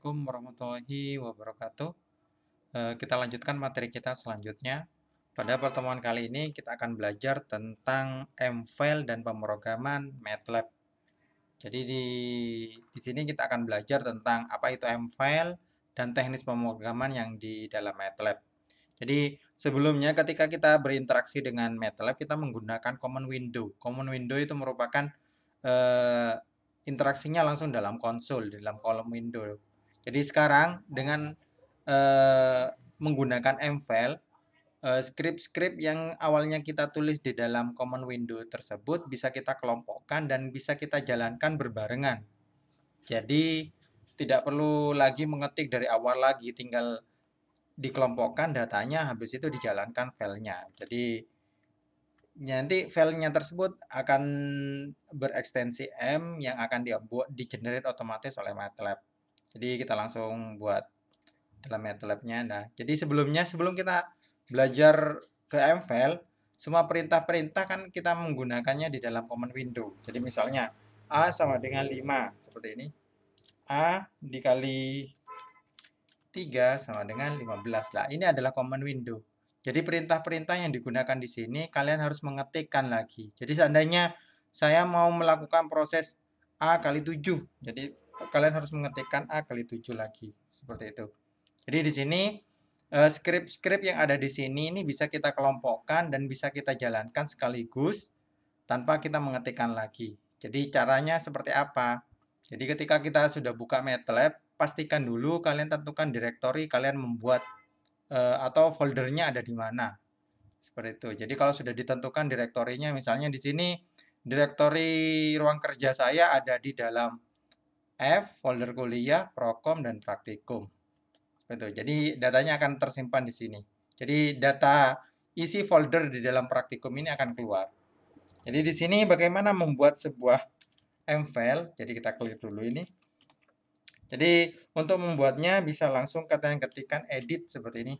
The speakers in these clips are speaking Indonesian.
Assalamualaikum warahmatullahi wabarakatuh. Kita lanjutkan materi kita selanjutnya. Pada pertemuan kali ini kita akan belajar tentang M-file dan pemrograman MATLAB. Jadi di sini kita akan belajar tentang apa itu M-file dan teknis pemrograman yang di dalam MATLAB. Jadi sebelumnya ketika kita berinteraksi dengan MATLAB kita menggunakan command window. Command window itu merupakan eh, interaksinya langsung dalam konsol, dalam kolom window. Jadi sekarang dengan menggunakan M-file, script-script yang awalnya kita tulis di dalam command window tersebut bisa kita kelompokkan dan bisa kita jalankan berbarengan. Jadi tidak perlu lagi mengetik dari awal lagi, tinggal dikelompokkan datanya, habis itu dijalankan filenya. Jadi nanti filenya tersebut akan berekstensi M yang akan di generate otomatis oleh MATLAB. Jadi kita langsung buat dalam MATLAB-nya. Nah, jadi sebelum kita belajar ke M-file, semua perintah-perintah kan kita menggunakannya di dalam command window. Jadi misalnya A sama dengan 5 seperti ini. A dikali 3 sama dengan 15. Nah, ini adalah command window. Jadi perintah-perintah yang digunakan di sini kalian harus mengetikkan lagi. Jadi seandainya saya mau melakukan proses A kali 7. Jadi kalian harus mengetikkan A kali 7 lagi. Seperti itu. Jadi di sini script-script yang ada di sini ini bisa kita kelompokkan dan bisa kita jalankan sekaligus tanpa kita mengetikkan lagi. Jadi caranya seperti apa? Jadi ketika kita sudah buka MATLAB, pastikan dulu kalian tentukan direktori kalian membuat atau foldernya ada di mana. Seperti itu. Jadi kalau sudah ditentukan direktorinya, misalnya di sini direktori ruang kerja saya ada di dalam F, folder kuliah, prokom, dan praktikum. Betul. Jadi datanya akan tersimpan di sini. Jadi data isi folder di dalam praktikum ini akan keluar. Jadi di sini bagaimana membuat sebuah M-file. Jadi kita klik dulu ini. Jadi untuk membuatnya bisa langsung kalian ketikkan edit seperti ini.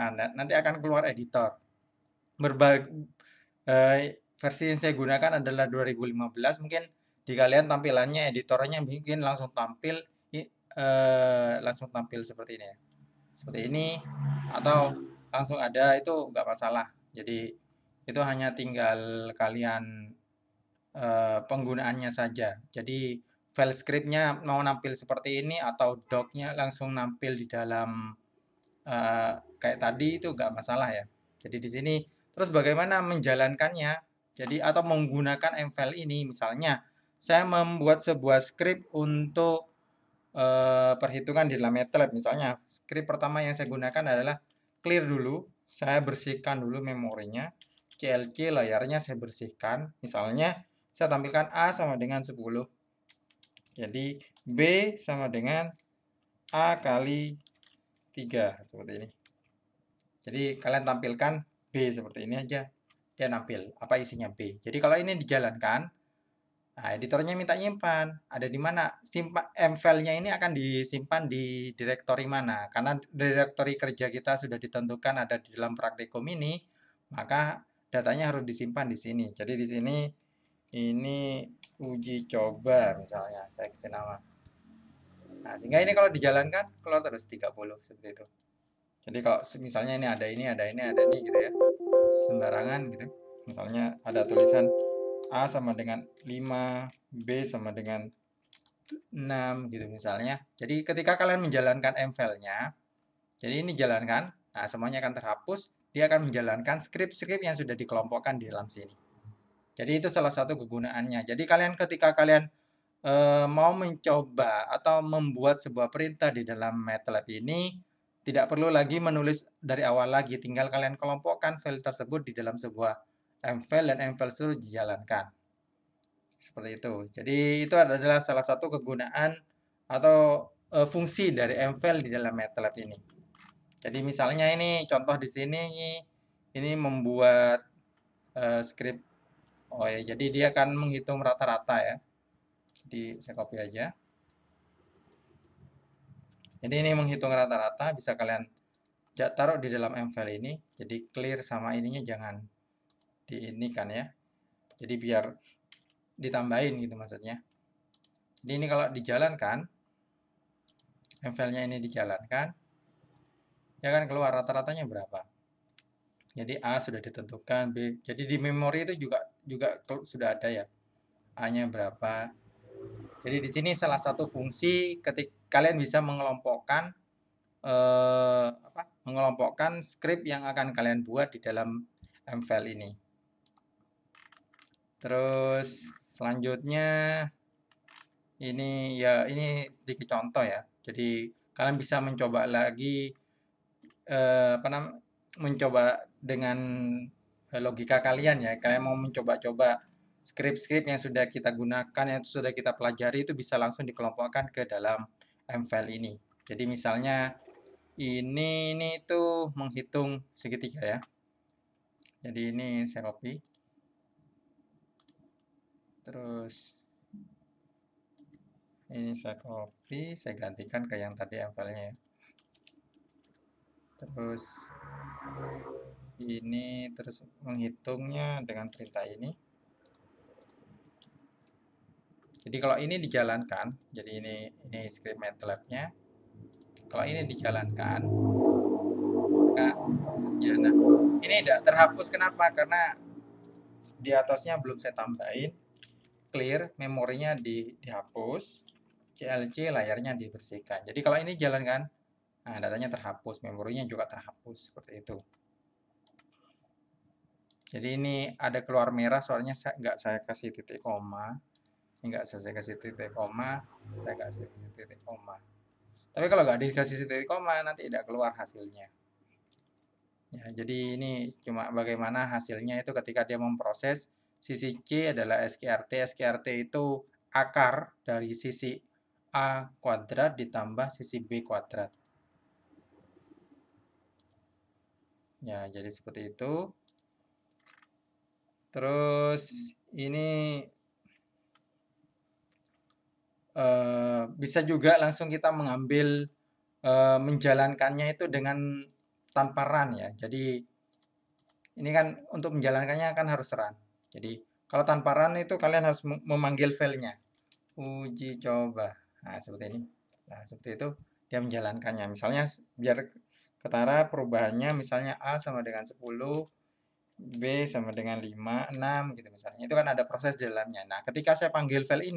Nah, nanti akan keluar editor. Versi yang saya gunakan adalah 2015. Mungkin di kalian tampilannya editornya mungkin langsung tampil seperti ini ya. Seperti ini atau langsung ada itu nggak masalah. Jadi itu hanya tinggal kalian penggunaannya saja. Jadi file scriptnya mau nampil seperti ini atau docnya langsung nampil di dalam kayak tadi itu nggak masalah ya. Jadi di sini terus bagaimana menjalankannya? Jadi atau menggunakan M-file ini misalnya saya membuat sebuah script untuk perhitungan di dalam MATLAB. Misalnya script pertama yang saya gunakan adalah clear dulu, saya bersihkan dulu memorinya, CLC layarnya saya bersihkan. Misalnya saya tampilkan A sama dengan 10. Jadi B sama dengan A kali 3 seperti ini. Jadi kalian tampilkan B seperti ini aja. Dia nampil apa isinya B. Jadi kalau ini dijalankan, nah, editornya minta nyimpan. Ada di mana? M-file-nya ini akan disimpan di direktori mana? Karena direktori kerja kita sudah ditentukan ada di dalam praktikum ini, maka datanya harus disimpan di sini. Jadi di sini ini uji coba misalnya, saya kasih nama. Nah, sehingga ini kalau dijalankan keluar terus 30 seperti itu. Jadi kalau misalnya ini ada ini, ada ini, ada ini gitu ya. Sembarangan gitu. Misalnya ada tulisan A sama dengan 5, B sama dengan 6 gitu misalnya. Jadi ketika kalian menjalankan M-file-nya, jadi ini jalankan, nah semuanya akan terhapus, dia akan menjalankan script-script yang sudah dikelompokkan di dalam sini. Jadi itu salah satu kegunaannya. Jadi kalian ketika kalian mau mencoba atau membuat sebuah perintah di dalam MATLAB ini, tidak perlu lagi menulis dari awal lagi, tinggal kalian kelompokkan file tersebut di dalam sebuah M-file dan M-file tersebut dijalankan. Seperti itu. Jadi itu adalah salah satu kegunaan atau fungsi dari M-file di dalam MATLAB ini. Jadi misalnya ini contoh di sini ini membuat script. Oh ya, jadi dia akan menghitung rata-rata ya. Jadi saya copy aja. Jadi ini menghitung rata-rata bisa kalian taruh di dalam M-file ini. Jadi clear sama ininya jangan diinikan ya. Jadi biar ditambahin gitu maksudnya. Jadi ini kalau dijalankan, MVL-nya ini dijalankan, ya kan keluar rata-ratanya berapa. Jadi A sudah ditentukan, B. Jadi di memori itu juga sudah ada ya. A-nya berapa. Jadi di sini salah satu fungsi ketika kalian bisa mengelompokkan mengelompokkan script yang akan kalian buat di dalam MVL ini. Terus selanjutnya ini sedikit contoh ya. Jadi kalian bisa mencoba lagi mencoba dengan logika kalian ya. Kalian mau mencoba-coba script-script yang sudah kita gunakan, yang sudah kita pelajari itu bisa langsung dikelompokkan ke dalam MVL ini. Jadi misalnya ini tuh menghitung segitiga ya. Jadi ini saya copy. Terus ini saya copy, saya gantikan ke yang tadi MVL-nya ya. Terus ini terus menghitungnya dengan perintah ini. Jadi kalau ini dijalankan, jadi ini script MATLAB-nya. Kalau ini dijalankan, maka prosesnya. Nah, ini tidak terhapus kenapa? Karena di atasnya belum saya tambahin. Clear, memorinya dihapus. CLC layarnya dibersihkan. Jadi kalau ini jalankan, nah datanya terhapus, memorinya juga terhapus seperti itu. Jadi ini ada keluar merah, soalnya nggak saya kasih titik koma. Enggak saya kasih titik koma, saya kasih titik koma. Tapi kalau nggak dikasih titik koma, nanti tidak keluar hasilnya. Ya, jadi ini cuma bagaimana hasilnya itu ketika dia memproses sisi C adalah SQRT. SQRT itu akar dari sisi A kuadrat ditambah sisi B kuadrat. Ya, jadi seperti itu. Terus ini bisa juga langsung kita mengambil menjalankannya itu dengan tanpa run ya. Jadi ini kan untuk menjalankannya kan harus run. Jadi kalau tanpa run itu kalian harus memanggil filenya. Uji coba. Nah, seperti ini. Nah, seperti itu dia menjalankannya. Misalnya biar ketara perubahannya misalnya A sama dengan 10, B sama dengan 5, 6 gitu misalnya. Itu kan ada proses di dalamnya. Nah, ketika saya panggil file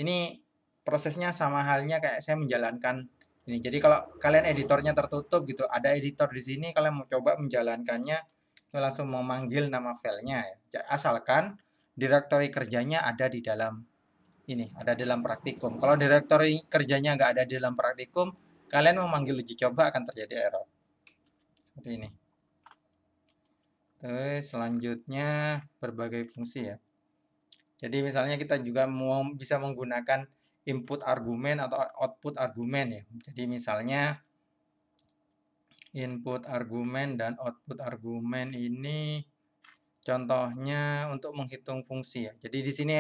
ini prosesnya sama halnya kayak saya menjalankan ini. Jadi kalau kalian editornya tertutup gitu, ada editor di sini, kalian mau coba menjalankannya, langsung memanggil nama filenya ya. Asalkan direktori kerjanya ada di dalam ini, ada dalam praktikum. Kalau direktori kerjanya nggak ada di dalam praktikum, kalian memanggil uji coba akan terjadi error. Seperti ini. Terus selanjutnya berbagai fungsi ya. Jadi misalnya kita juga bisa menggunakan input argumen atau output argumen ya. Jadi misalnya input argumen dan output argumen ini contohnya untuk menghitung fungsi ya. Jadi di sini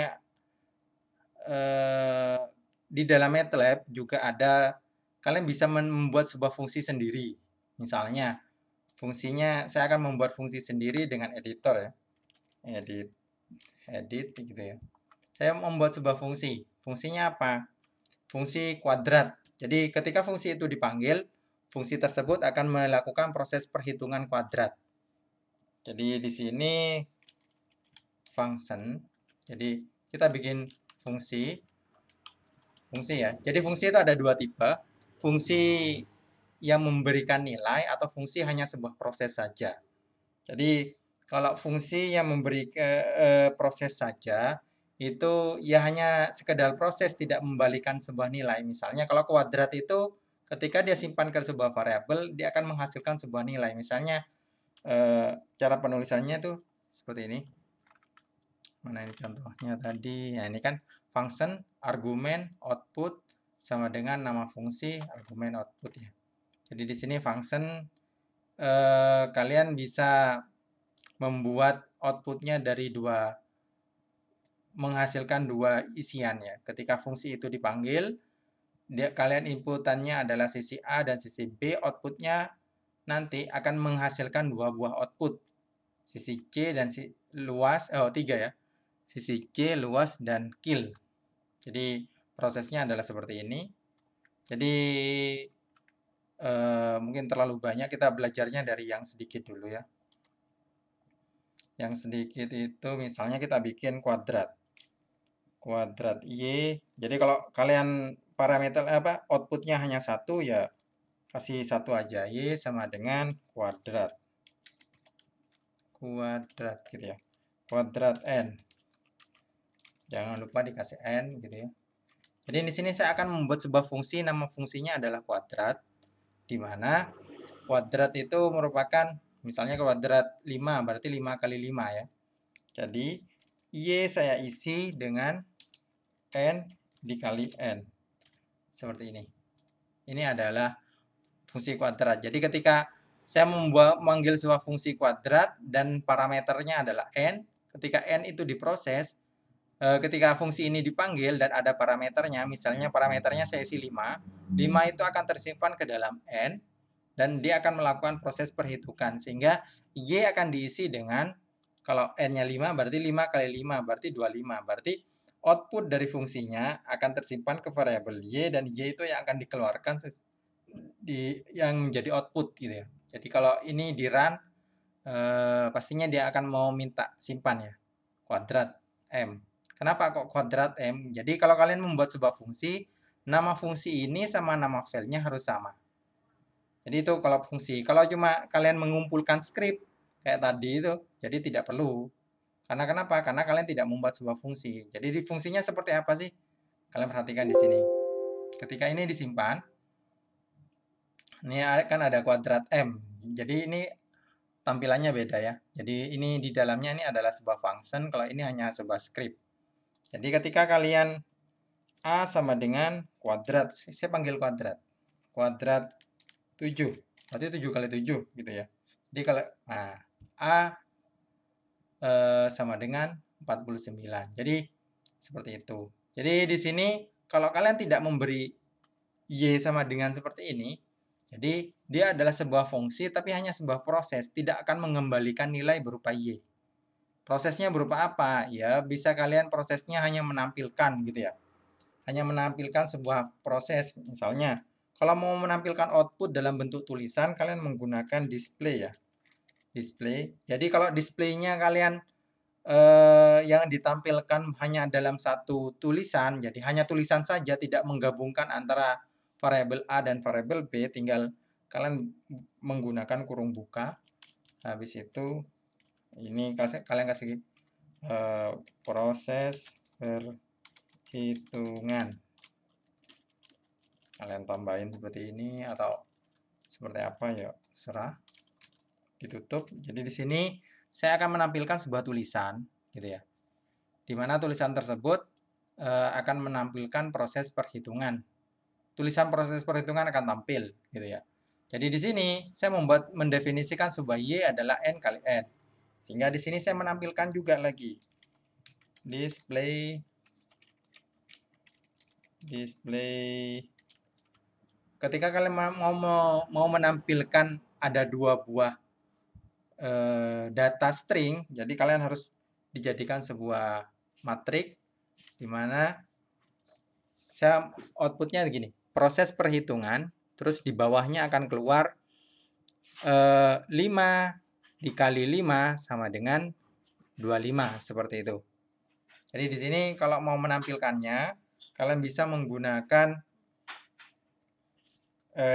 di dalam MATLAB juga ada, kalian bisa membuat sebuah fungsi sendiri. Misalnya fungsinya saya akan membuat fungsi sendiri dengan editor ya. Edit gitu ya. Saya membuat sebuah fungsi. Fungsinya apa? Fungsi kuadrat. Jadi ketika fungsi itu dipanggil, fungsi tersebut akan melakukan proses perhitungan kuadrat. Jadi di sini function. Jadi kita bikin fungsi ya. Jadi fungsi itu ada dua tipe. Fungsi yang memberikan nilai atau fungsi hanya sebuah proses saja. Jadi kalau fungsi yang memberi proses saja itu ya hanya sekedar proses, tidak membalikan sebuah nilai. Misalnya kalau kuadrat itu ketika dia simpan ke sebuah variabel, dia akan menghasilkan sebuah nilai. Misalnya cara penulisannya itu seperti ini. Mana ini contohnya tadi? Nah, ini kan function, argumen, output sama dengan nama fungsi, argumen, output ya. Jadi di sini function kalian bisa membuat outputnya dari menghasilkan dua isian ya. Ketika fungsi itu dipanggil, kalian inputannya adalah sisi A dan sisi B, outputnya nanti akan menghasilkan dua buah output. Sisi C dan tiga ya. Sisi C, luas, dan kill. Jadi prosesnya adalah seperti ini. Jadi mungkin terlalu banyak, kita belajarnya dari yang sedikit dulu ya. Yang sedikit itu misalnya kita bikin kuadrat Y. Jadi kalau kalian parameter outputnya hanya satu ya kasih satu aja, Y sama dengan kuadrat gitu ya, kuadrat N, jangan lupa dikasih N gitu ya. Jadi di sini saya akan membuat sebuah fungsi, nama fungsinya adalah kuadrat, di mana kuadrat itu merupakan misalnya kuadrat 5, berarti 5 kali 5 ya. Jadi Y saya isi dengan N dikali N, seperti ini. Ini adalah fungsi kuadrat. Jadi ketika saya memanggil sebuah fungsi kuadrat dan parameternya adalah N, ketika N itu diproses, ketika fungsi ini dipanggil dan ada parameternya, misalnya parameternya saya isi 5, 5 itu akan tersimpan ke dalam N, dan dia akan melakukan proses perhitungan, sehingga Y akan diisi dengan, kalau N-nya 5, berarti 5 kali 5, berarti 25, berarti output dari fungsinya akan tersimpan ke variabel Y, dan Y itu yang akan dikeluarkan yang menjadi output gitu ya. Jadi kalau ini di run, pastinya dia akan mau minta simpan ya, kuadrat M. Kenapa kok kuadrat M? Jadi kalau kalian membuat sebuah fungsi, nama fungsi ini sama nama filenya harus sama. Jadi itu kalau fungsi. Kalau cuma kalian mengumpulkan script kayak tadi itu, jadi tidak perlu. Karena kenapa? Karena kalian tidak membuat sebuah fungsi. Jadi di fungsinya seperti apa sih? Kalian perhatikan di sini. Ketika ini disimpan, ini kan ada kuadrat M. Jadi ini tampilannya beda ya. Jadi ini di dalamnya ini adalah sebuah function, kalau ini hanya sebuah script. Jadi ketika kalian A sama dengan kuadrat, saya panggil kuadrat. Kuadrat 7. Berarti 7 kali 7 gitu ya. Jadi kalau A sama dengan 49. Jadi seperti itu. Jadi di sini kalau kalian tidak memberi Y sama dengan seperti ini, jadi dia adalah sebuah fungsi tapi hanya sebuah proses, tidak akan mengembalikan nilai berupa Y. Prosesnya berupa apa? Ya, bisa kalian prosesnya hanya menampilkan gitu ya. Hanya menampilkan sebuah proses. Misalnya, kalau mau menampilkan output dalam bentuk tulisan, kalian menggunakan display ya. Display. Jadi kalau displaynya kalian yang ditampilkan hanya dalam satu tulisan, jadi hanya tulisan saja, tidak menggabungkan antara variabel A dan variabel B, tinggal kalian menggunakan kurung buka. Habis itu ini kalian kasih proses perhitungan. Kalian tambahin seperti ini atau seperti apa ya, serah. Ditutup. Jadi di sini saya akan menampilkan sebuah tulisan gitu ya. Di mana tulisan tersebut akan menampilkan proses perhitungan. Tulisan proses perhitungan akan tampil gitu ya. Jadi di sini saya mendefinisikan sebuah Y adalah N kali N. Sehingga di sini saya menampilkan juga lagi display ketika kalian mau menampilkan ada dua buah data string, jadi kalian harus dijadikan sebuah matrik di mana saya outputnya begini, proses perhitungan, terus di bawahnya akan keluar 5 dikali 5 sama dengan 25, seperti itu. Jadi di sini kalau mau menampilkannya, kalian bisa menggunakan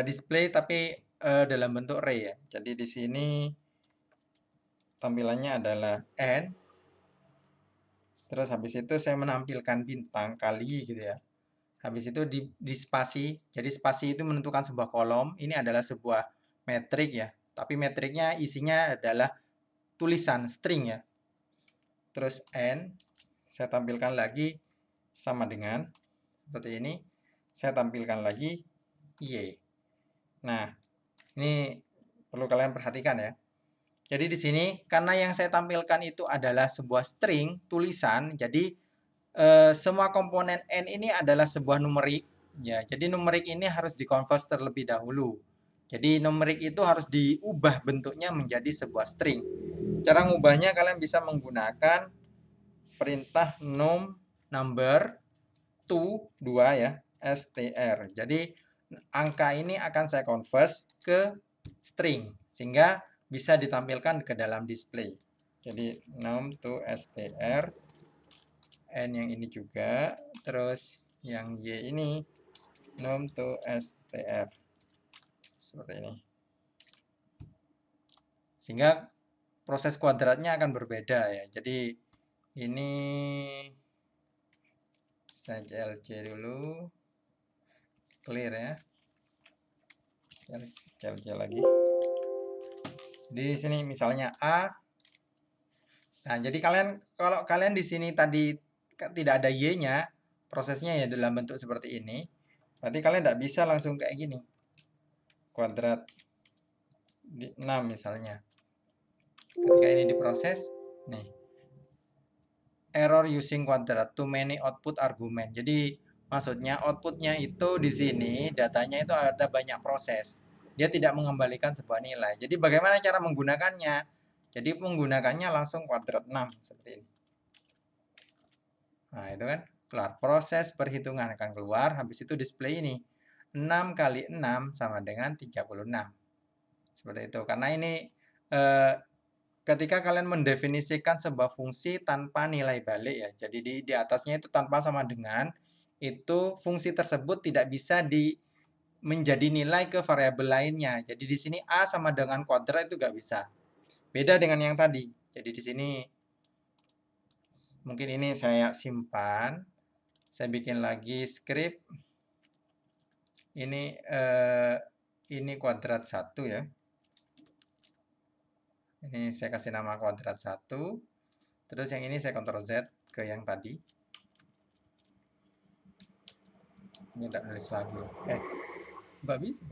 display tapi dalam bentuk array ya. Jadi di sini tampilannya adalah N. Terus habis itu saya menampilkan bintang kali gitu ya. Habis itu di spasi. Jadi spasi itu menentukan sebuah kolom. Ini adalah sebuah metrik ya. Tapi metriknya isinya adalah tulisan string ya. Terus N saya tampilkan lagi sama dengan seperti ini. Saya tampilkan lagi Y. Nah, ini perlu kalian perhatikan ya. Jadi di sini karena yang saya tampilkan itu adalah sebuah string tulisan, jadi semua komponen N ini adalah sebuah numerik ya. Jadi numerik ini harus dikonvert terlebih dahulu. Jadi numerik itu harus diubah bentuknya menjadi sebuah string. Cara ngubahnya kalian bisa menggunakan perintah number to 2 ya, str. Jadi angka ini akan saya convert ke string sehingga bisa ditampilkan ke dalam display. Jadi num to str, n yang ini juga, terus yang y ini num to str seperti ini. Sehingga proses kuadratnya akan berbeda ya. Jadi ini saya clc dulu, clear ya. Clc lagi. Di sini misalnya A. Nah, jadi kalau kalian di sini tadi tidak ada y-nya, prosesnya ya dalam bentuk seperti ini. Berarti kalian tidak bisa langsung kayak gini. Kuadrat 6 misalnya. Ketika ini diproses, nih. Error using quadrat, too many output argument. Jadi maksudnya outputnya itu di sini, datanya itu ada banyak proses. Dia tidak mengembalikan sebuah nilai. Jadi bagaimana cara menggunakannya? Jadi menggunakannya langsung kuadrat 6 seperti ini. Nah, itu kan keluar. Proses perhitungan akan keluar, habis itu display ini. 6 kali 6 sama dengan 36. Seperti itu. Karena ini ketika kalian mendefinisikan sebuah fungsi tanpa nilai balik ya. Jadi di atasnya itu tanpa sama dengan, itu fungsi tersebut tidak bisa menjadi nilai ke variabel lainnya. Jadi di sini A sama dengan kuadrat itu nggak bisa. Beda dengan yang tadi. Jadi di sini mungkin ini saya simpan. Saya bikin lagi script. Ini kuadrat 1 ya. Ini saya kasih nama kuadrat 1. Terus yang ini saya Ctrl Z ke yang tadi. Ini tidak nulis lagi. Nggak bisa.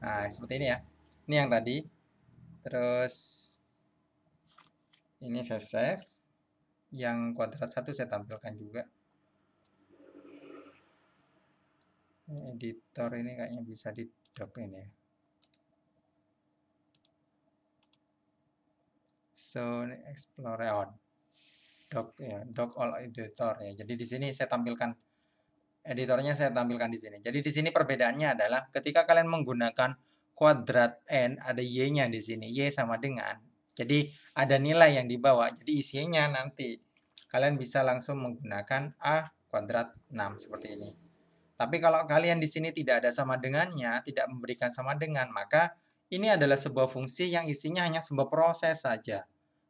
Nah, seperti ini ya. Ini yang tadi. Terus ini saya save. Yang kuadrat 1 saya tampilkan juga. Editor ini kayaknya bisa di dock ini ya. So, explore on. Dock ya, dock all editor ya. Jadi di sini saya tampilkan editornya, saya tampilkan di sini. Jadi di sini perbedaannya adalah ketika kalian menggunakan kuadrat n, ada y-nya di sini, y sama dengan. Jadi ada nilai yang dibawa. Jadi isinya nanti kalian bisa langsung menggunakan a kuadrat 6 seperti ini. Tapi kalau kalian di sini tidak ada sama dengannya, tidak memberikan sama dengan, maka ini adalah sebuah fungsi yang isinya hanya sebuah proses saja.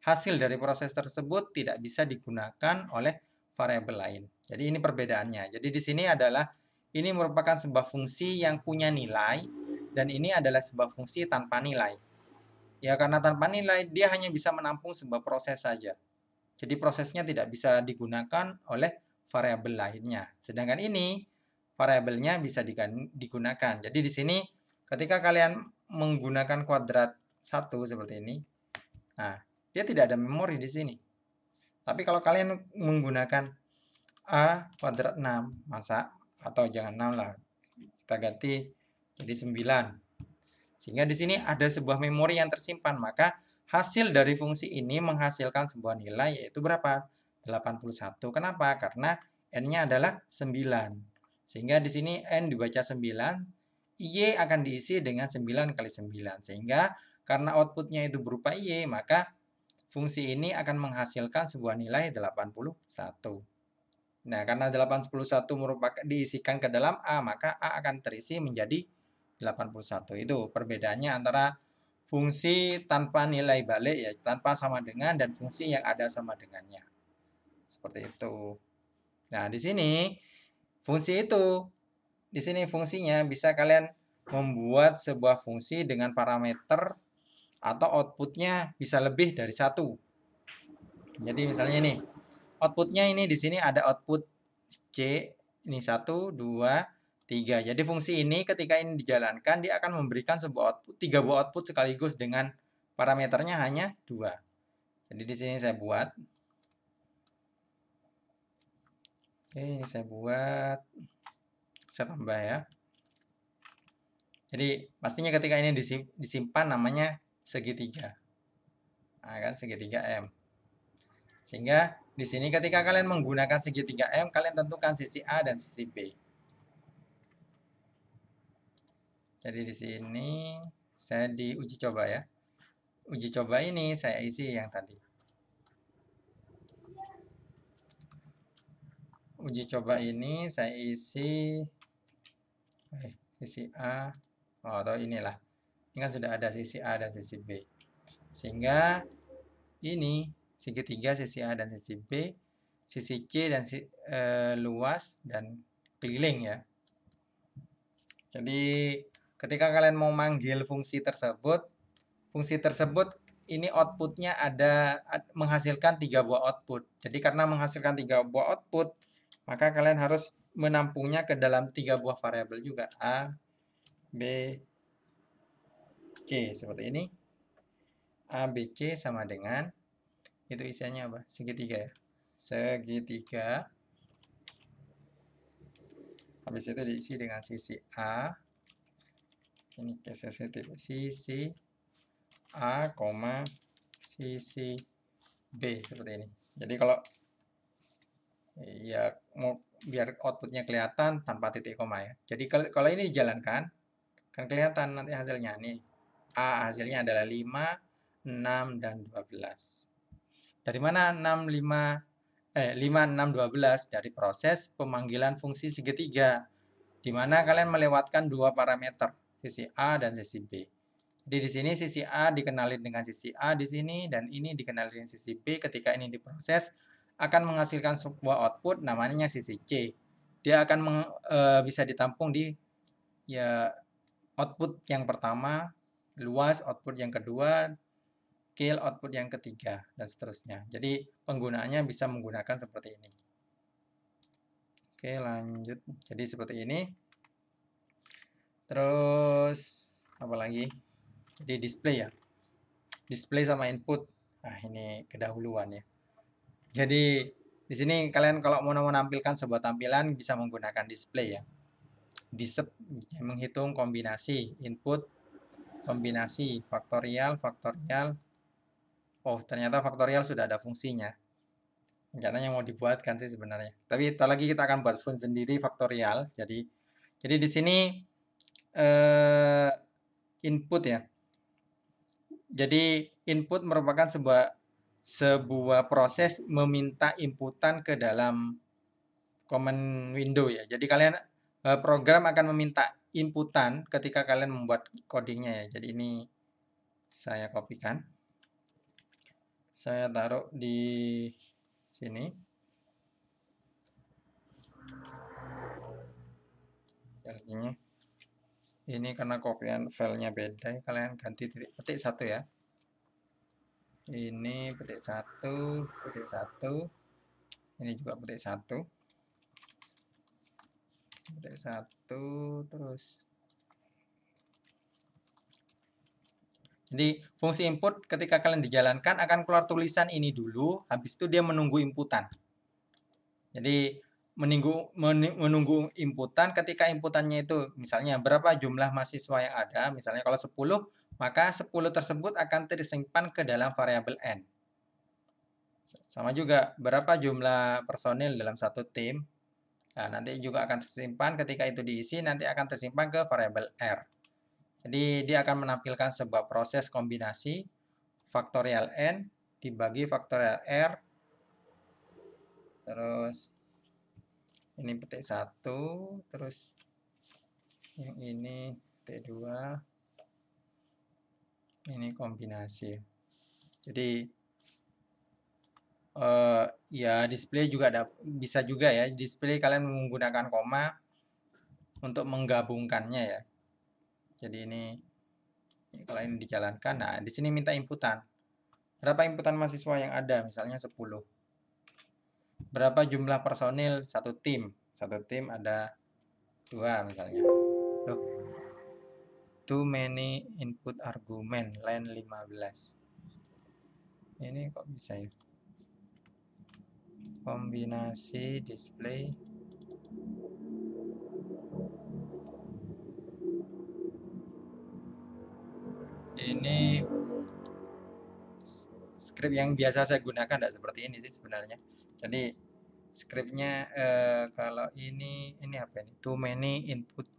Hasil dari proses tersebut tidak bisa digunakan oleh variabel lain. Jadi ini perbedaannya. Jadi di sini adalah ini merupakan sebuah fungsi yang punya nilai dan ini adalah sebuah fungsi tanpa nilai. Ya karena tanpa nilai dia hanya bisa menampung sebuah proses saja. Jadi prosesnya tidak bisa digunakan oleh variabel lainnya. Sedangkan ini variabelnya bisa digunakan. Jadi di sini ketika kalian menggunakan kuadrat 1 seperti ini, nah dia tidak ada memori di sini. Tapi kalau kalian menggunakan A kuadrat 6, masa atau jangan 6 lah. Kita ganti jadi 9. Sehingga di sini ada sebuah memori yang tersimpan, maka hasil dari fungsi ini menghasilkan sebuah nilai yaitu berapa? 81. Kenapa? Karena n-nya adalah 9. Sehingga di sini n dibaca 9, y akan diisi dengan 9 kali 9. Sehingga karena outputnya itu berupa y, maka fungsi ini akan menghasilkan sebuah nilai 81. Nah, karena 81 merupakan diisikan ke dalam A, maka A akan terisi menjadi 81. Itu perbedaannya antara fungsi tanpa nilai balik ya, tanpa sama dengan, dan fungsi yang ada sama dengannya. Seperti itu. Nah, di sini fungsi itu, di sini fungsinya bisa kalian membuat sebuah fungsi dengan parameter atau outputnya bisa lebih dari 1. Jadi misalnya ini, outputnya ini di sini ada output C, ini 1, 2, 3. Jadi fungsi ini ketika ini dijalankan, dia akan memberikan sebuah output, 3 buah output sekaligus dengan parameternya hanya 2. Jadi di sini saya buat. Oke, ini saya buat. Saya tambah ya. Jadi pastinya ketika ini disimpan namanya segitiga. Nah, kan segitiga M. Sehingga di sini ketika kalian menggunakan segitiga M, kalian tentukan sisi A dan sisi B. Jadi di sini saya di uji coba ya. Uji coba ini saya isi yang tadi. Uji coba ini saya isi sisi A. Oh, atau inilah. Ini kan sudah ada sisi A dan sisi B. Sehingga ini segitiga sisi A dan sisi B, sisi C dan luas dan keliling ya. Jadi ketika kalian mau manggil fungsi tersebut ini outputnya ada menghasilkan 3 buah output. Jadi karena menghasilkan 3 buah output, maka kalian harus menampungnya ke dalam 3 buah variabel juga. A, B, C seperti ini. A, B, C sama dengan itu isinya apa? Segitiga ya. Segitiga. Habis itu diisi dengan sisi A. Ini ke sisi A, sisi B seperti ini. Jadi kalau ya mau biar outputnya kelihatan tanpa titik koma ya. Jadi kalau ini dijalankan kan kelihatan nanti hasilnya nih. A hasilnya adalah 5, 6 dan 12. Dari mana 5, 6, 12? Dari proses pemanggilan fungsi segitiga, di mana kalian melewatkan 2 parameter, sisi A dan sisi B. Jadi di sini sisi A dikenalin dengan sisi A di sini, dan ini dikenalin dengan sisi B. Ketika ini diproses, akan menghasilkan sebuah output namanya sisi C. Dia akan bisa ditampung di ya output yang pertama, luas output yang kedua, scale output yang ketiga, dan seterusnya. Jadi penggunaannya bisa menggunakan seperti ini. Oke, lanjut. Jadi seperti ini. Terus apa lagi? Jadi display ya. Display sama input. Nah, ini kedahuluan ya. Jadi di sini kalian kalau mau menampilkan sebuah tampilan bisa menggunakan display ya. Disep menghitung kombinasi input, kombinasi faktorial. Oh, ternyata faktorial sudah ada fungsinya. Rencananya mau dibuatkan sih sebenarnya. Tapi tak lagi kita akan buat fungsi sendiri faktorial. Jadi di sini input ya. Jadi input merupakan sebuah proses meminta inputan ke dalam command window ya. Jadi kalian program akan meminta inputan ketika kalian membuat codingnya ya. Jadi ini saya kopikan. Saya taruh di sini. Ini karena kopian filenya beda, kalian ganti titik petik 1 ya. Ini petik 1, petik 1. Ini juga petik 1. Petik 1 terus. Jadi fungsi input ketika kalian dijalankan akan keluar tulisan ini dulu, habis itu dia menunggu inputan. Jadi menunggu inputan, ketika inputannya itu misalnya berapa jumlah mahasiswa yang ada, misalnya kalau 10, maka 10 tersebut akan tersimpan ke dalam variabel n. Sama juga berapa jumlah personil dalam satu tim. Nah, nanti juga akan tersimpan, ketika itu diisi nanti akan tersimpan ke variabel r. Jadi dia akan menampilkan sebuah proses kombinasi faktorial n dibagi faktorial r. Terus ini petik 1, terus yang ini petik 2. Ini kombinasi. Jadi ya display juga bisa juga ya. Display kalian menggunakan koma untuk menggabungkannya ya. Jadi ini kalau ini dijalankan, nah di sini minta inputan. Berapa inputan mahasiswa yang ada? Misalnya 10. Berapa jumlah personil satu tim? Satu tim ada 2 misalnya. Loh, too many input argument, line 15. Ini kok bisa ya? Kombinasi display. Ini script yang biasa saya gunakan tidak seperti ini sih sebenarnya. Jadi scriptnya kalau ini apa ini? Too many input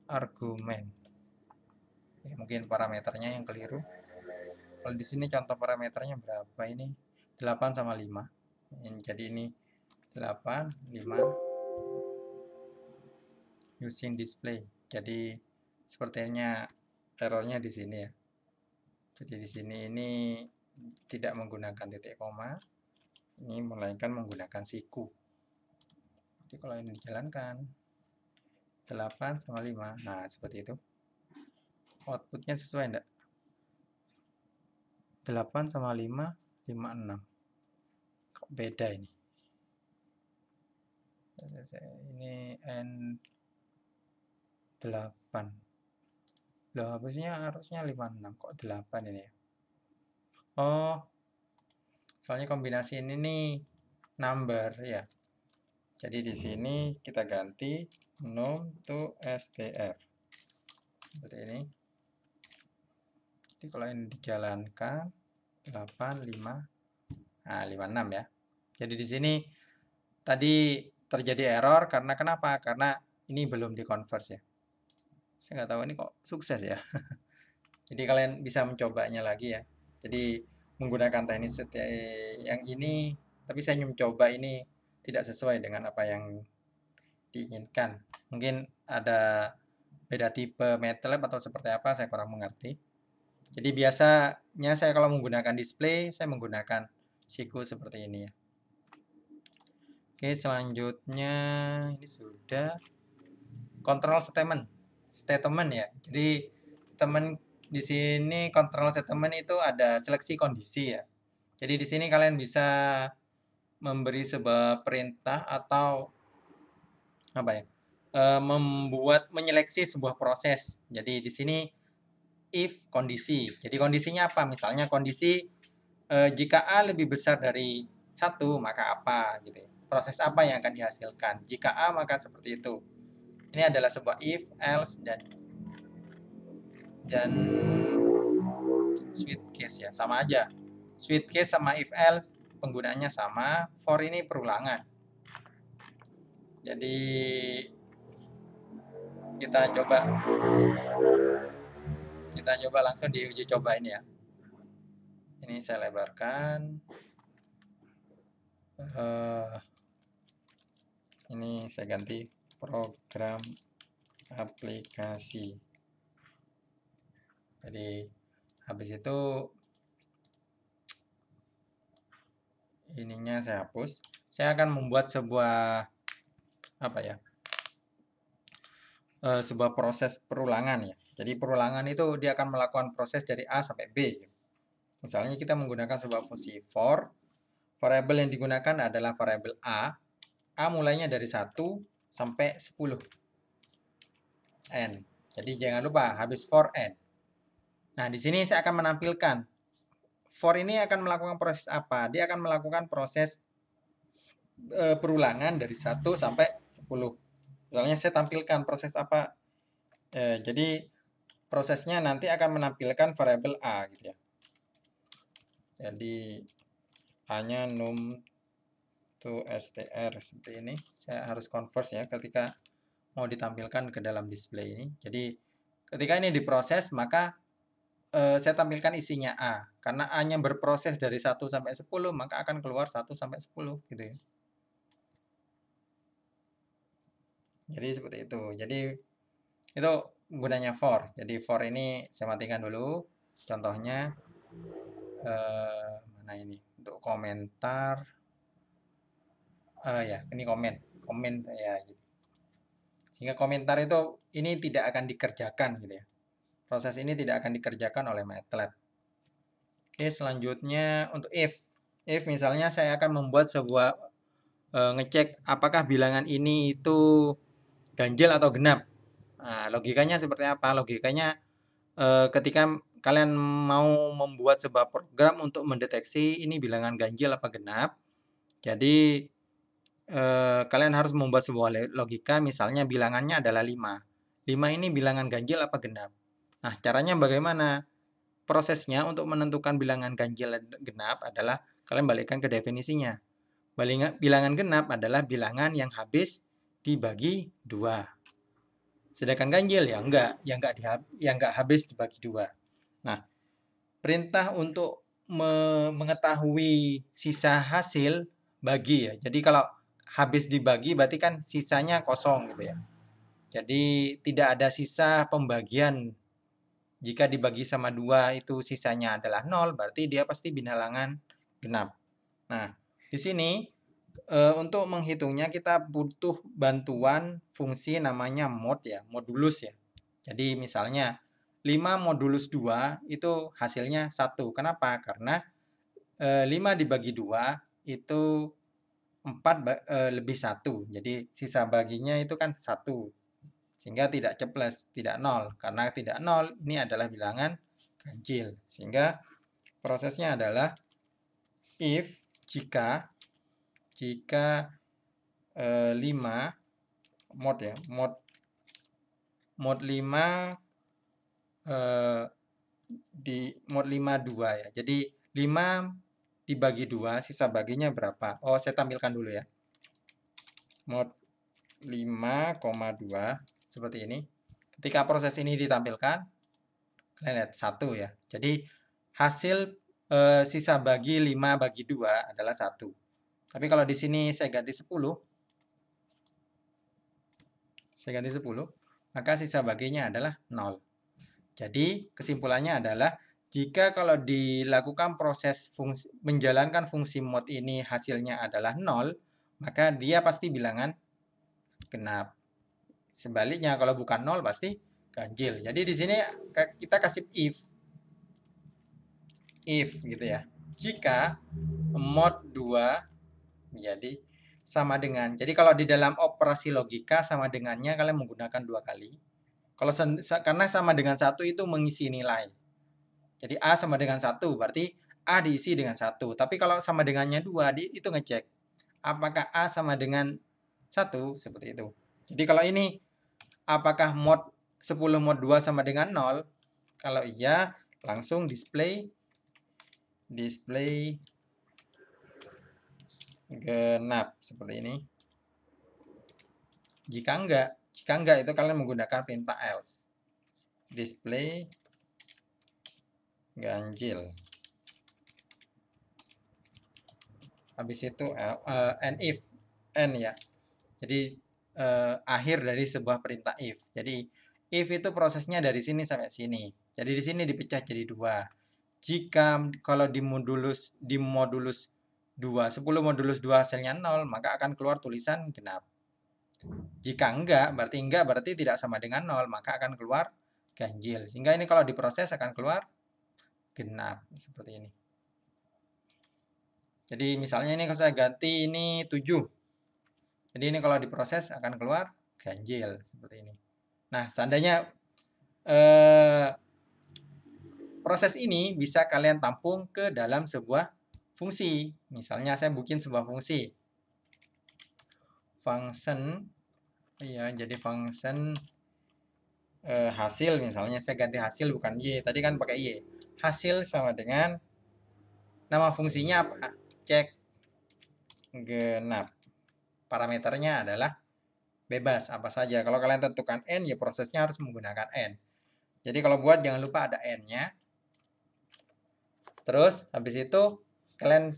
argument. Ya, mungkin parameternya yang keliru. Kalau di sini contoh parameternya berapa ini? 8 sama 5. Jadi ini 8, 5 using display. Jadi sepertinya errornya di sini ya. Jadi di sini ini tidak menggunakan titik koma, ini melainkan menggunakan siku. Jadi kalau ini dijalankan 8 sama 5, nah seperti itu. Outputnya sesuai enggak? 8 sama 5, 5, 6. Kok beda ini? Ini N8. Loh, harusnya 56. Kok 8 ini ya? Oh, soalnya kombinasi ini nih number ya. Jadi di sini kita ganti num to str. Seperti ini. Jadi kalau ini dijalankan 8, 5, nah 56 ya. Jadi di sini tadi terjadi error karena kenapa? Karena ini belum dikonvers ya. Saya nggak tahu ini kok sukses ya. Jadi kalian bisa mencobanya lagi ya. Jadi menggunakan teknik yang ini, tapi saya mencoba ini tidak sesuai dengan apa yang diinginkan. Mungkin ada beda tipe MATLAB atau seperti apa, saya kurang mengerti. Jadi biasanya saya kalau menggunakan display, saya menggunakan siku seperti ini ya. Oke, selanjutnya ini sudah control statement ya. Jadi statement di sini control statement itu ada seleksi kondisi ya. Jadi di sini kalian bisa memberi sebuah perintah atau apa ya? Menyeleksi sebuah proses. Jadi di sini if kondisi. Jadi kondisinya apa? Misalnya kondisi jika A lebih besar dari 1, maka apa gitu ya. Proses apa yang akan dihasilkan? Jika A, maka seperti itu. Ini adalah sebuah if, else, dan switch case ya, sama aja. Switch case sama if else penggunaannya sama. For ini perulangan. Jadi kita coba langsung di uji coba ini ya. Ini saya lebarkan. Ini saya ganti program aplikasi. Jadi habis itu ininya saya hapus. Saya akan membuat sebuah apa ya? Sebuah proses perulangan ya. Jadi perulangan itu dia akan melakukan proses dari A sampai B. Misalnya kita menggunakan sebuah fungsi for, variabel yang digunakan adalah variabel A. A mulainya dari 1 sampai 10. N. Jadi jangan lupa habis for N. Nah, di sini saya akan menampilkan for ini akan melakukan proses apa? Dia akan melakukan proses perulangan dari 1 sampai 10. Misalnya saya tampilkan proses apa. Jadi prosesnya nanti akan menampilkan variabel A gitu ya. Jadi A-nya num to str seperti ini. Saya harus convert ya ketika mau ditampilkan ke dalam display ini. Jadi ketika ini diproses maka saya tampilkan isinya A. Karena A-nya berproses dari 1 sampai 10 maka akan keluar 1 sampai 10 gitu ya. Jadi seperti itu. Jadi itu gunanya for. Jadi for ini saya matikan dulu. Contohnya mana ini? Untuk komentar. Ya, ini komen ya. Gitu. Sehingga komentar itu ini tidak akan dikerjakan gitu ya. Proses ini tidak akan dikerjakan oleh MATLAB. Oke, selanjutnya untuk if. If misalnya saya akan membuat sebuah ngecek apakah bilangan ini itu ganjil atau genap. Nah, logikanya seperti apa? Logikanya ketika kalian mau membuat sebuah program untuk mendeteksi ini bilangan ganjil apa genap. Jadi kalian harus membuat sebuah logika, misalnya bilangannya adalah 5. 5 ini bilangan ganjil apa genap. Nah, caranya bagaimana? Prosesnya untuk menentukan bilangan ganjil dan genap adalah kalian balikkan ke definisinya. Bilangan genap adalah bilangan yang habis dibagi 2. Sedangkan ganjil ya enggak ya enggak habis dibagi dua. Nah, perintah untuk mengetahui sisa hasil bagi ya. Jadi kalau habis dibagi berarti kan sisanya kosong gitu ya. Jadi tidak ada sisa pembagian. Jika dibagi sama 2 itu sisanya adalah 0, berarti dia pasti bilangan genap. Nah, di sini untuk menghitungnya kita butuh bantuan fungsi namanya mod ya, modulus ya. Jadi misalnya 5 modulus 2 itu hasilnya 1. Kenapa? Karena 5 dibagi 2 itu 4 lebih 1. Jadi sisa baginya itu kan 1. Sehingga tidak ceplas, tidak 0. Karena tidak 0 ini adalah bilangan ganjil. Sehingga prosesnya adalah if jika 5 mod ya, mod 5 di mod 5 2 ya. Jadi 5 dibagi 2 sisa baginya berapa? Oh, saya tampilkan dulu ya. Mod 5,2 seperti ini. Ketika proses ini ditampilkan, kalian lihat 1 ya. Jadi hasil sisa bagi 5 bagi 2 adalah 1. Tapi kalau di sini saya ganti 10, maka sisa baginya adalah 0. Jadi kesimpulannya adalah jika kalau dilakukan proses menjalankan fungsi mod ini hasilnya adalah 0, maka dia pasti bilangan genap. Sebaliknya kalau bukan 0 pasti ganjil. Jadi di sini kita kasih if gitu ya. Jika mod 2 menjadi sama dengan. Jadi kalau di dalam operasi logika sama dengannya kalian menggunakan 2 kali. Kalau karena sama dengan 1 itu mengisi nilai. Jadi A sama dengan 1 berarti A diisi dengan 1. Tapi kalau sama dengannya 2 itu ngecek apakah A sama dengan 1 seperti itu. Jadi kalau ini apakah mod 10 mod 2 sama dengan 0? Kalau iya langsung display genap seperti ini. Jika enggak itu kalian menggunakan perintah else. Display ganjil. Habis itu n ya. Jadi akhir dari sebuah perintah if. Jadi if itu prosesnya dari sini sampai sini. Jadi di sini dipecah jadi 2. Jika kalau di modulus 2, 10 modulus 2 hasilnya 0, maka akan keluar tulisan genap. Jika enggak berarti tidak sama dengan 0, maka akan keluar ganjil. Sehingga ini kalau diproses akan keluar genap seperti ini. Jadi misalnya ini kalau saya ganti ini 7. Jadi ini kalau diproses akan keluar ganjil seperti ini. Nah, seandainya proses ini bisa kalian tampung ke dalam sebuah fungsi. Misalnya saya bikin sebuah fungsi. Function ya, jadi function hasil misalnya saya ganti hasil bukan y, tadi kan pakai y. Hasil sama dengan nama fungsinya apa? Cek genap. Parameternya adalah bebas apa saja. Kalau kalian tentukan n ya prosesnya harus menggunakan n. Jadi kalau buat jangan lupa ada n-nya. Terus habis itu kalian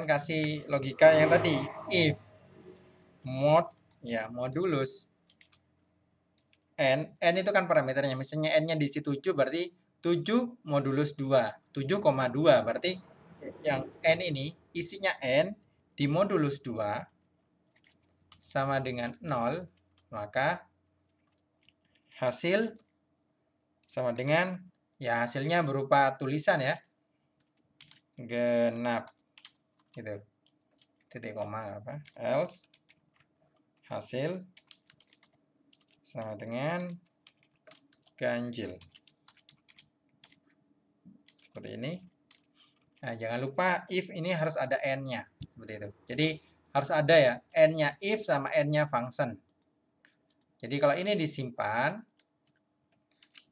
kasih logika yang tadi if mod ya modulus n itu kan parameternya. Misalnya n-nya diisi 7 berarti 7 modulus 2. 7,2 berarti yang n ini isinya n di modulus 2 sama dengan 0, maka hasil sama dengan ya hasilnya berupa tulisan ya. Genap. Gitu. Titik koma apa? Else hasil sama dengan ganjil. Seperti ini. Nah, jangan lupa if ini harus ada n-nya. Seperti itu. Jadi harus ada ya n-nya if sama n-nya function. Jadi kalau ini disimpan,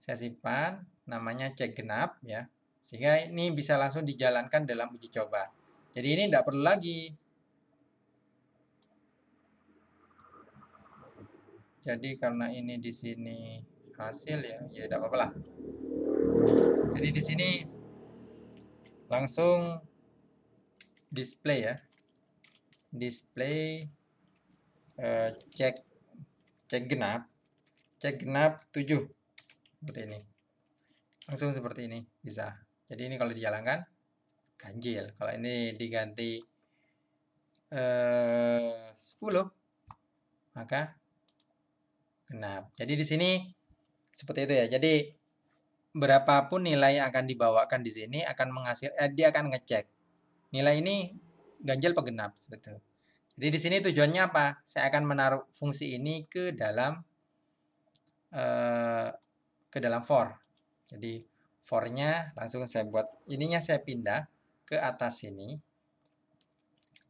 saya simpan, namanya cek genap ya. Sehingga ini bisa langsung dijalankan dalam uji coba. Jadi ini tidak perlu lagi Jadi karena ini di sini hasil ya, ya tidak apa-apa lah. Jadi di sini langsung display ya, display cek cek genap 7 seperti ini. Langsung seperti ini bisa. Jadi ini kalau dijalankan ganjil. Kalau ini diganti 10 maka genap. Jadi di sini seperti itu ya. Jadi berapapun nilai yang akan dibawakan di sini akan dia akan ngecek nilai ini ganjil apa genap seperti itu. Jadi di sini tujuannya apa? Saya akan menaruh fungsi ini ke dalam for. Jadi for-nya langsung saya buat ininya, saya pindah ke atas sini.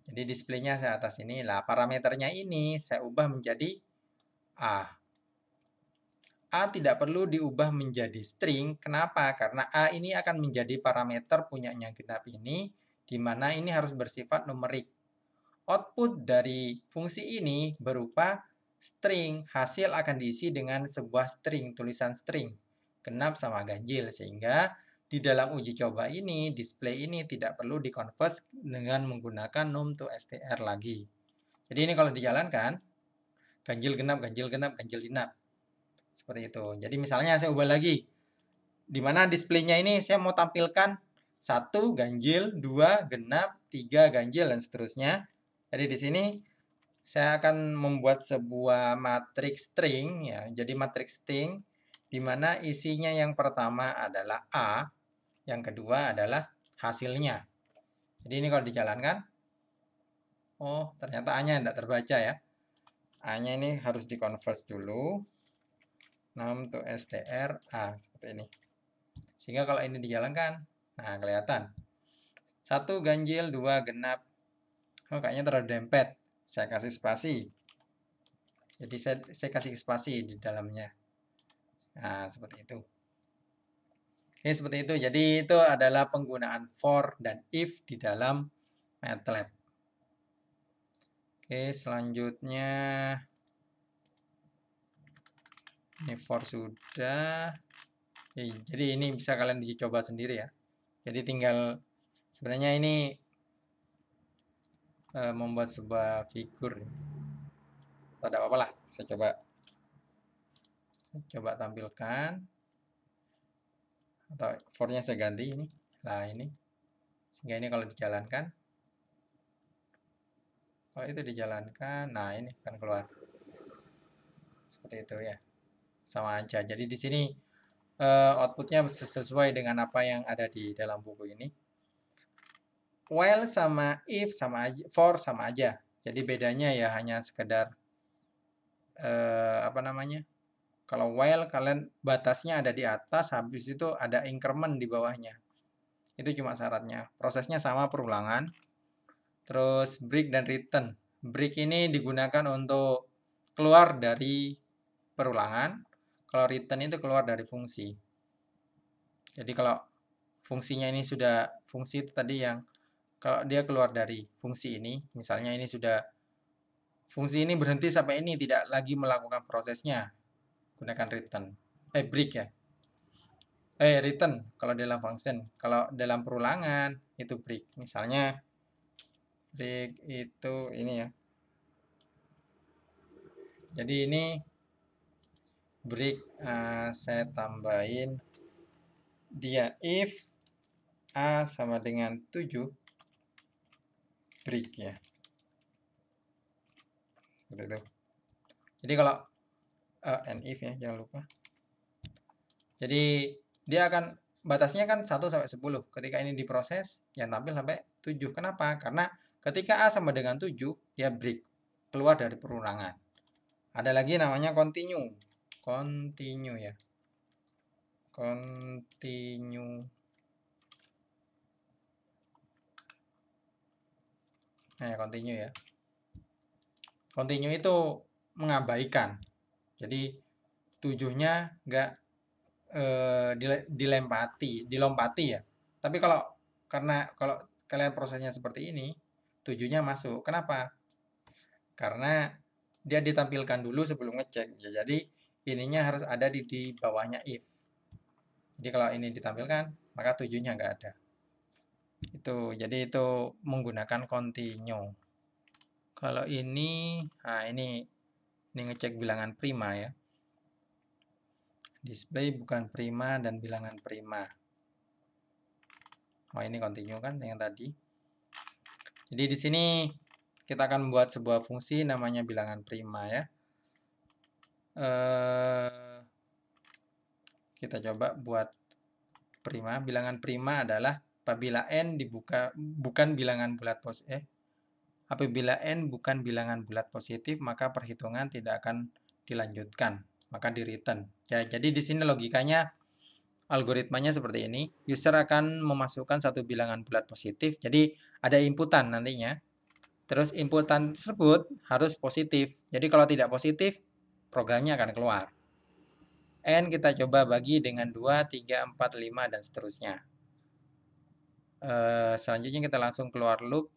Jadi displaynya saya atas ini. Lah parameternya ini saya ubah menjadi A. A tidak perlu diubah menjadi string. Kenapa? Karena A ini akan menjadi parameter punyanya genap ini, di mana ini harus bersifat numerik. Output dari fungsi ini berupa string. Hasil akan diisi dengan sebuah string, tulisan string. Genap sama ganjil. Sehingga di dalam uji coba ini, display ini tidak perlu dikonvers dengan menggunakan num to str lagi. Jadi ini kalau dijalankan, ganjil genap, ganjil genap, ganjil genap. Seperti itu. Jadi misalnya saya ubah lagi. Di mana displaynya ini saya mau tampilkan 1 ganjil, 2 genap, 3 ganjil, dan seterusnya. Jadi di sini saya akan membuat sebuah matriks string ya. Jadi matriks string di mana isinya yang pertama adalah A, yang kedua adalah hasilnya. Jadi ini kalau dijalankan, oh ternyata A-nya tidak terbaca ya. A-nya ini harus dikonvers dulu. Num to str A seperti ini. Sehingga kalau ini dijalankan, nah kelihatan. 1 ganjil, 2 genap. Oh kayaknya terlalu dempet. Saya kasih spasi. Jadi saya kasih spasi di dalamnya. Nah, seperti itu. Oke, seperti itu. Jadi itu adalah penggunaan for dan if di dalam MATLAB. Oke, selanjutnya ini for sudah. Jadi ini bisa kalian dicoba sendiri ya. Jadi tinggal sebenarnya ini membuat sebuah figur. Tidak apa-apa lah, saya coba tampilkan. Atau for-nya saya ganti ini. Nah, ini. Sehingga ini kalau dijalankan. Kalau itu dijalankan, nah ini akan keluar. Seperti itu ya. Sama aja. Jadi di sini outputnya sesuai dengan apa yang ada di dalam buku ini. While sama if sama aja, for sama aja. Jadi bedanya ya hanya sekedar apa namanya? Kalau while kalian batasnya ada di atas, habis itu ada increment di bawahnya. Itu cuma syaratnya. Prosesnya sama, perulangan. Terus break dan return. Break ini digunakan untuk keluar dari perulangan. Kalau return itu keluar dari fungsi. Jadi kalau fungsinya ini sudah, fungsi itu tadi yang kalau dia keluar dari fungsi ini, misalnya ini sudah, fungsi ini berhenti sampai ini tidak lagi melakukan prosesnya, gunakan return. Break ya. Return kalau dalam function. Kalau dalam perulangan itu break. Misalnya break itu ini ya. Jadi ini break saya tambahin dia if A sama dengan 7 break ya. Seperti itu. Jadi kalau and if ya, jangan lupa. Jadi dia akan batasnya kan 1 sampai 10. Ketika ini diproses, yang tampil sampai 7. Kenapa? Karena ketika A sama dengan 7, dia break, keluar dari perulangan. Ada lagi namanya continue. Continue ya. Continue. Nah, continue ya. Continue itu mengabaikan. Jadi 7-nya nggak dilompati ya. Tapi karena kalau kalian prosesnya seperti ini, 7-nya masuk. Kenapa? Karena dia ditampilkan dulu sebelum ngecek. Ya, jadi ininya harus ada di bawahnya if. Jadi kalau ini ditampilkan, maka 7-nya nggak ada. Jadi itu menggunakan continue. Kalau ini, nah ini ngecek bilangan prima ya. Display bukan prima dan bilangan prima. Oh ini continue kan yang tadi. Jadi di sini kita akan membuat sebuah fungsi namanya bilangan prima ya. Kita coba buat prima. Bilangan prima adalah apabila n bukan bilangan bulat positif. Apabila n bukan bilangan bulat positif, maka perhitungan tidak akan dilanjutkan, maka di return. Ya, jadi di sini logikanya, algoritmanya seperti ini. User akan memasukkan satu bilangan bulat positif, jadi ada inputan nantinya. Terus inputan tersebut harus positif. Jadi kalau tidak positif, programnya akan keluar. N kita coba bagi dengan 2, 3, 4, 5, dan seterusnya. Selanjutnya kita langsung keluar loop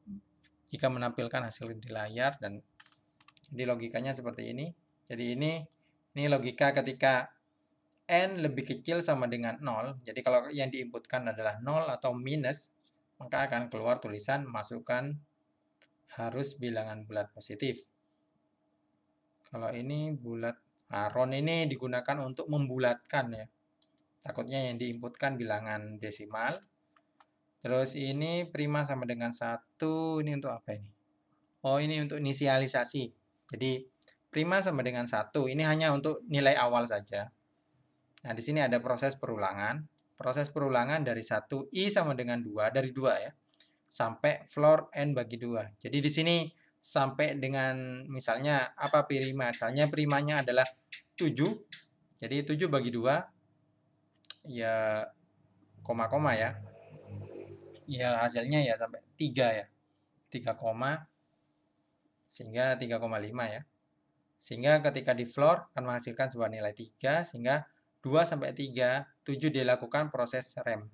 jika menampilkan hasil di layar, dan jadi logikanya seperti ini. Jadi ini logika ketika n lebih kecil sama dengan 0. Jadi kalau yang diinputkan adalah 0 atau minus, maka akan keluar tulisan masukkan harus bilangan bulat positif. Kalau ini bulat, nah round ini digunakan untuk membulatkan ya. Takutnya yang diinputkan bilangan desimal. Terus ini prima sama dengan 1, ini untuk apa ini? Oh, ini untuk inisialisasi. Jadi prima sama dengan 1, ini hanya untuk nilai awal saja. Nah, di sini ada proses perulangan. Proses perulangan dari 1, I sama dengan 2, dari 2 ya, sampai floor N bagi 2. Jadi di sini sampai dengan misalnya apa prima? Misalnya primanya adalah 7. Jadi 7 bagi 2, ya koma-koma ya. Ya hasilnya ya sampai 3 ya. 3 koma, sehingga 3,5 ya. Sehingga ketika di floor akan menghasilkan sebuah nilai 3, sehingga 2 sampai 3, 7 dilakukan proses rem.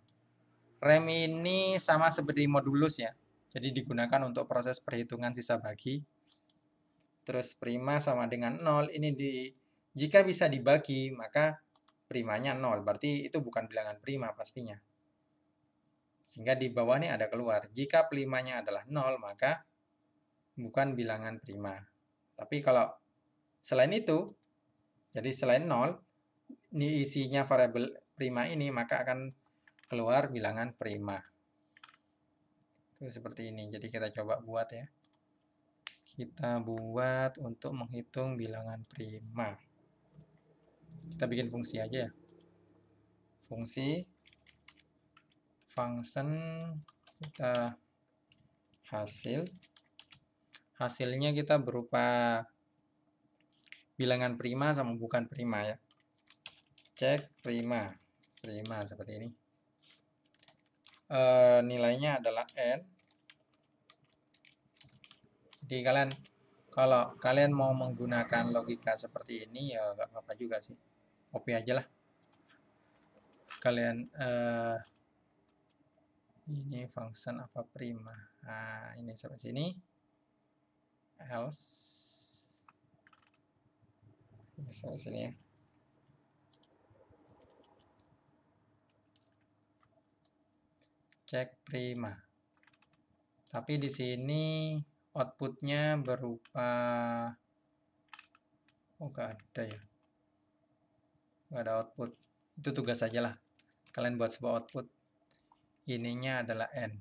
Rem ini sama seperti modulus ya. Jadi digunakan untuk proses perhitungan sisa bagi. Terus prima sama dengan 0, ini jika bisa dibagi, maka primanya 0. Berarti itu bukan bilangan prima pastinya. Sehingga di bawah ini ada keluar. Jika primanya adalah 0, maka bukan bilangan prima. Tapi kalau selain itu, jadi selain 0, ini isinya variabel prima ini, maka akan keluar bilangan prima. Itu seperti ini. Jadi kita coba buat ya. Kita buat untuk menghitung bilangan prima. Kita bikin fungsi aja ya. Fungsi function kita hasilnya kita berupa bilangan prima sama bukan prima ya. Cek prima seperti ini. Nilainya adalah n. Jadi kalau kalian mau menggunakan logika seperti ini ya nggak apa-apa juga sih, copy aja lah kalian. Ini function apa prima. Nah, ini sampai sini. Else. Ini sampai sini ya. Cek prima. Tapi di sini outputnya berupa, oh nggak ada ya. Nggak ada output. Itu tugas saja lah. Kalian buat sebuah output. Ininya adalah n.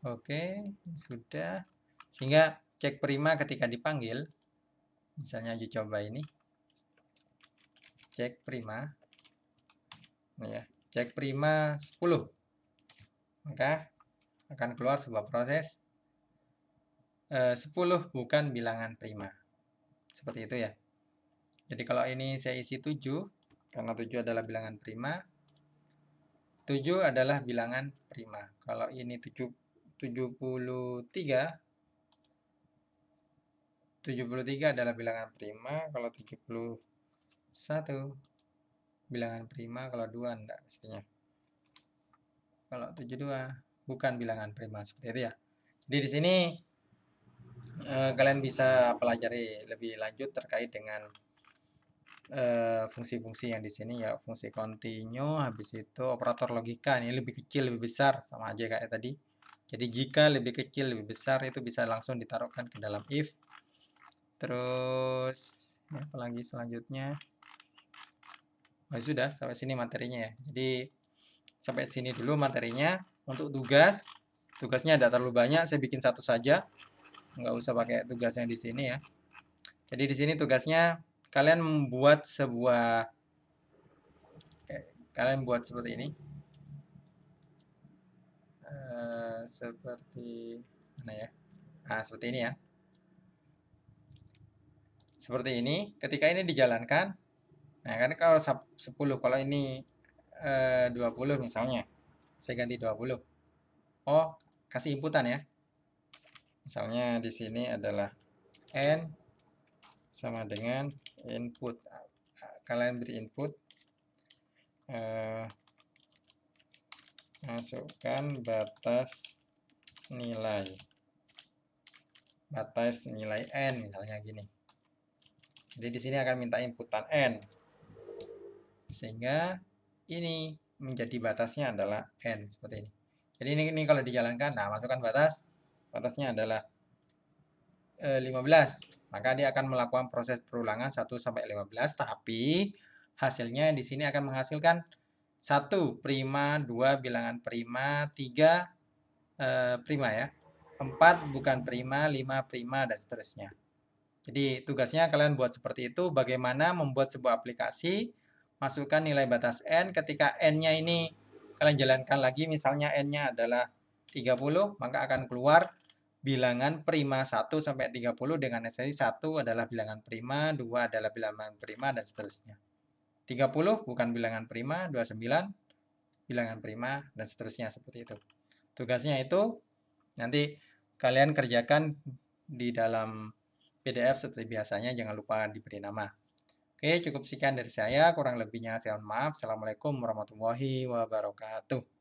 Oke, sudah. Sehingga cek prima ketika dipanggil, misalnya aja coba ini. Cek prima. Nah ya, cek prima 10. Maka akan keluar sebuah proses 10 bukan bilangan prima. Seperti itu ya. Jadi kalau ini saya isi 7, karena 7 adalah bilangan prima, 7 adalah bilangan prima. Kalau ini 73 adalah bilangan prima. Kalau 71 bilangan prima. Kalau 2 enggak pastinya. Kalau 72 bukan bilangan prima. Seperti itu ya. Jadi di sini kalian bisa pelajari lebih lanjut terkait dengan fungsi-fungsi yang di sini ya, fungsi continue, habis itu operator logika ini lebih kecil lebih besar sama aja kayak tadi. Jadi jika lebih kecil lebih besar itu bisa langsung ditaruhkan ke dalam if. Terus ya, apalagi selanjutnya. Oh, sudah sampai sini materinya ya. Jadi sampai sini dulu materinya. Untuk tugasnya tidak terlalu banyak, saya bikin satu saja, nggak usah pakai tugasnya di sini ya. Jadi di sini tugasnya kalian membuat kalian buat seperti ini. Seperti mana ya? Nah, seperti ini ya. Seperti ini, ketika ini dijalankan, nah kan kalau 10, kalau ini 20 misalnya, saya ganti 20. Oh, kasih inputan ya. Misalnya di sini adalah n sama dengan input. Kalian beri input, masukkan batas nilai n misalnya gini. Jadi di sini akan minta inputan n, sehingga ini menjadi batasnya adalah n seperti ini. Jadi ini kalau dijalankan, nah masukkan batasnya adalah 15. Maka dia akan melakukan proses perulangan 1 sampai 15, tapi hasilnya di sini akan menghasilkan 1 prima, 2 bilangan prima, 3 prima ya. 4 bukan prima, 5 prima dan seterusnya. Jadi tugasnya kalian buat seperti itu, bagaimana membuat sebuah aplikasi, masukkan nilai batas n, ketika n-nya ini kalian jalankan lagi, misalnya n-nya adalah 30, maka akan keluar bilangan prima 1 sampai 30 dengan esensi 1 adalah bilangan prima, 2 adalah bilangan prima, dan seterusnya. 30 bukan bilangan prima, 29 bilangan prima, dan seterusnya seperti itu. Tugasnya itu nanti kalian kerjakan di dalam PDF seperti biasanya, jangan lupa diberi nama. Oke, cukup sekian dari saya, kurang lebihnya saya mohon maaf. Assalamualaikum warahmatullahi wabarakatuh.